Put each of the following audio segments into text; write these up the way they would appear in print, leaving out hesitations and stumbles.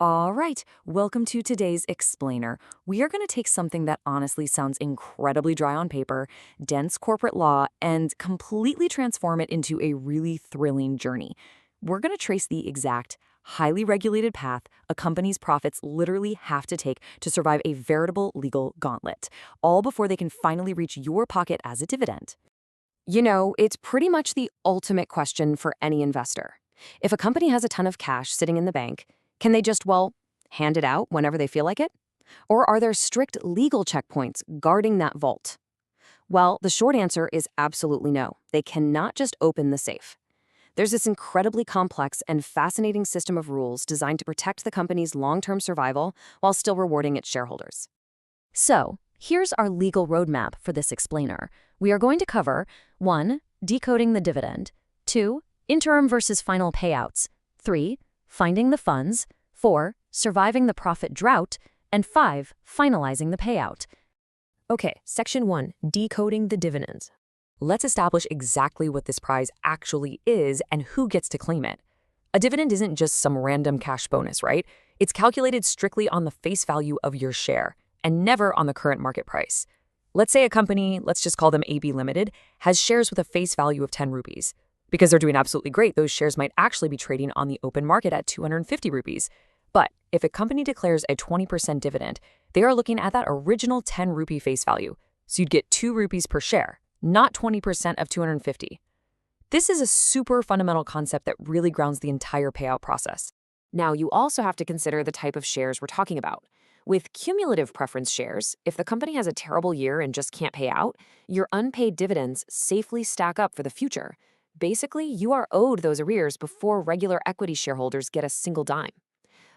All right, welcome to today's explainer. We are going to take something that honestly sounds incredibly dry on paper, dense corporate law, and completely transform it into a really thrilling journey. We're going to trace the exact, highly regulated path a company's profits literally have to take to survive a veritable legal gauntlet, all before they can finally reach your pocket as a dividend. You know, it's pretty much the ultimate question for any investor. If a company has a ton of cash sitting in the bank, can they just, well, hand it out whenever they feel like it? Or are there strict legal checkpoints guarding that vault? Well, the short answer is absolutely no. They cannot just open the safe. There's this incredibly complex and fascinating system of rules designed to protect the company's long-term survival while still rewarding its shareholders. So, here's our legal roadmap for this explainer. We are going to cover 1. Decoding the dividend, 2. Interim versus final payouts, 3. Finding the funds, 4. Surviving the profit drought, and 5. Finalizing the payout. Okay, Section 1, Decoding the Dividends. Let's establish exactly what this prize actually is and who gets to claim it. A dividend isn't just some random cash bonus, right? It's calculated strictly on the face value of your share and never on the current market price. Let's say a company, let's just call them AB Limited, has shares with a face value of 10 rupees. Because they're doing absolutely great, those shares might actually be trading on the open market at 250 rupees. But if a company declares a 20% dividend, they are looking at that original 10 rupee face value. So you'd get 2 rupees per share, not 20% of 250. This is a super fundamental concept that really grounds the entire payout process. Now, you also have to consider the type of shares we're talking about. With cumulative preference shares, if the company has a terrible year and just can't pay out, your unpaid dividends safely stack up for the future. Basically, you are owed those arrears before regular equity shareholders get a single dime.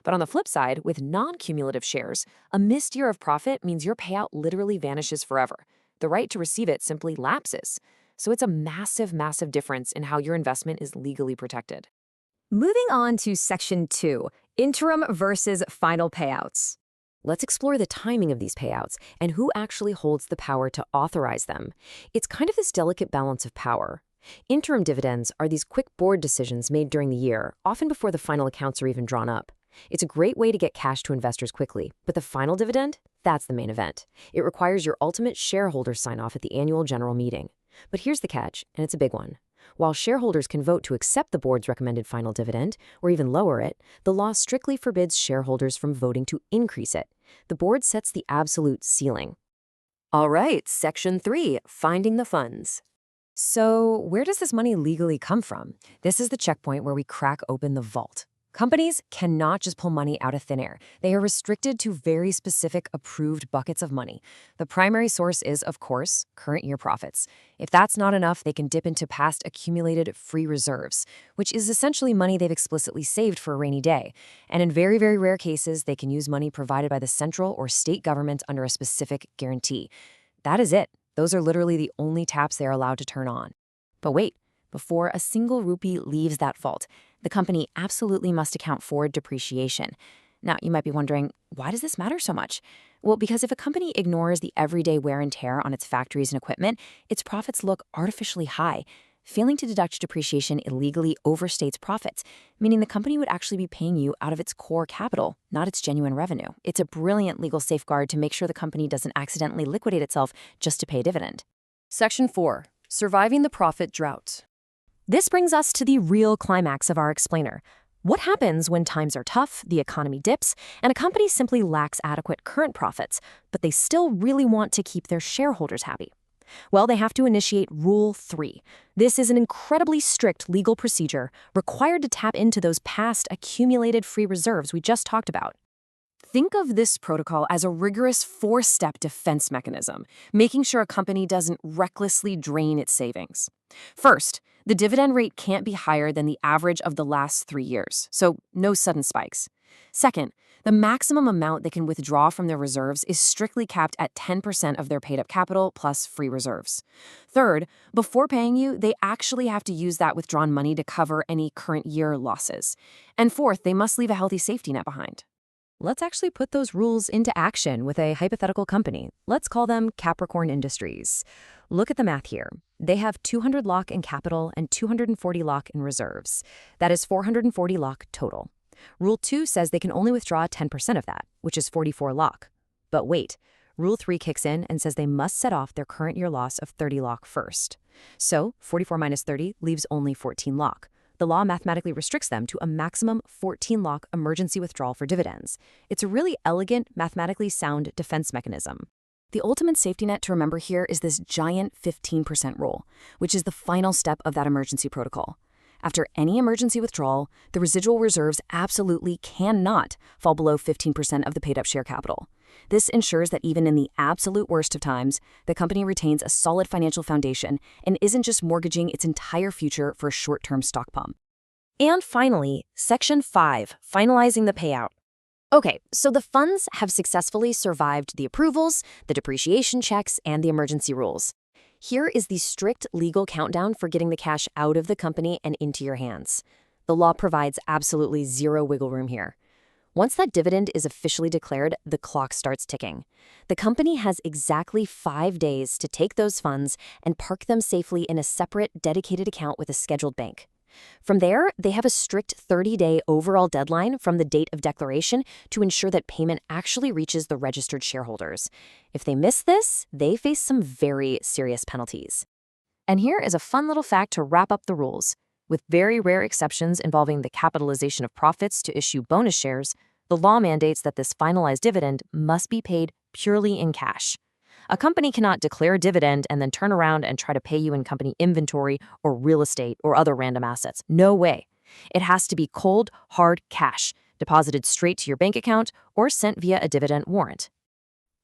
But on the flip side, with non-cumulative shares, a missed year of profit means your payout literally vanishes forever. The right to receive it simply lapses. So it's a massive, massive difference in how your investment is legally protected. Moving on to Section 2, Interim versus Final Payouts. Let's explore the timing of these payouts and who actually holds the power to authorize them. It's kind of this delicate balance of power. Interim dividends are these quick board decisions made during the year, often before the final accounts are even drawn up. It's a great way to get cash to investors quickly, but the final dividend? That's the main event. It requires your ultimate shareholders sign-off at the annual general meeting. But here's the catch, and it's a big one. While shareholders can vote to accept the board's recommended final dividend, or even lower it, the law strictly forbids shareholders from voting to increase it. The board sets the absolute ceiling. All right, Section 3, Finding the Funds. So, where does this money legally come from? This is the checkpoint where we crack open the vault. Companies cannot just pull money out of thin air. They are restricted to very specific approved buckets of money. The primary source is, of course, current year profits. If that's not enough, they can dip into past accumulated free reserves, which is essentially money they've explicitly saved for a rainy day. And in very, very rare cases, they can use money provided by the central or state government under a specific guarantee. That is it. Those are literally the only taps they are allowed to turn on. But wait, before a single rupee leaves that vault, the company absolutely must account for depreciation. Now, you might be wondering, why does this matter so much? Well, because if a company ignores the everyday wear and tear on its factories and equipment, its profits look artificially high. Failing to deduct depreciation illegally overstates profits, meaning the company would actually be paying you out of its core capital, not its genuine revenue. It's a brilliant legal safeguard to make sure the company doesn't accidentally liquidate itself just to pay a dividend. Section 4, Surviving the Profit Drought. This brings us to the real climax of our explainer. What happens when times are tough, the economy dips, and a company simply lacks adequate current profits, but they still really want to keep their shareholders happy? Well, they have to initiate Rule 3. This is an incredibly strict legal procedure required to tap into those past accumulated free reserves we just talked about. Think of this protocol as a rigorous 4-step defense mechanism, making sure a company doesn't recklessly drain its savings. First, the dividend rate can't be higher than the average of the last 3 years, so no sudden spikes. Second, the maximum amount they can withdraw from their reserves is strictly capped at 10% of their paid-up capital plus free reserves. Third, before paying you, they actually have to use that withdrawn money to cover any current year losses. And fourth, they must leave a healthy safety net behind. Let's actually put those rules into action with a hypothetical company. Let's call them Capricorn Industries. Look at the math here. They have 200 lakh in capital and 240 lakh in reserves. That is 440 lakh total. Rule 2 says they can only withdraw 10% of that, which is 44 lock. But wait, Rule 3 kicks in and says they must set off their current year loss of 30 lock first. So 44 minus 30 leaves only 14 lock. The law mathematically restricts them to a maximum 14 lock emergency withdrawal for dividends. It's a really elegant, mathematically sound defense mechanism. The ultimate safety net to remember here is this giant 15% rule, which is the final step of that emergency protocol. After any emergency withdrawal, the residual reserves absolutely cannot fall below 15% of the paid-up share capital. This ensures that even in the absolute worst of times, the company retains a solid financial foundation and isn't just mortgaging its entire future for a short-term stock pump. And finally, Section 5, finalizing the payout. Okay, so the funds have successfully survived the approvals, the depreciation checks, and the emergency rules. Here is the strict legal countdown for getting the cash out of the company and into your hands. The law provides absolutely zero wiggle room here. Once that dividend is officially declared, the clock starts ticking. The company has exactly 5 days to take those funds and park them safely in a separate, dedicated account with a scheduled bank. From there, they have a strict 30-day overall deadline from the date of declaration to ensure that payment actually reaches the registered shareholders. If they miss this, they face some very serious penalties. And here is a fun little fact to wrap up the rules. With very rare exceptions involving the capitalization of profits to issue bonus shares, the law mandates that this finalized dividend must be paid purely in cash. A company cannot declare a dividend and then turn around and try to pay you in company inventory or real estate or other random assets. No way. It has to be cold, hard cash, deposited straight to your bank account or sent via a dividend warrant.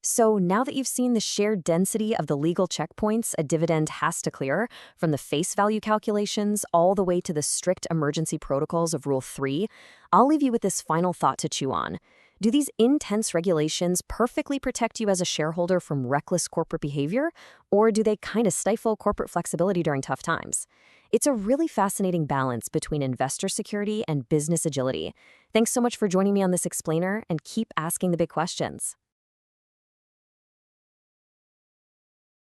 So now that you've seen the sheer density of the legal checkpoints a dividend has to clear, from the face value calculations all the way to the strict emergency protocols of Rule 3, I'll leave you with this final thought to chew on. Do these intense regulations perfectly protect you as a shareholder from reckless corporate behavior, or do they kind of stifle corporate flexibility during tough times? It's a really fascinating balance between investor security and business agility. Thanks so much for joining me on this explainer, and keep asking the big questions.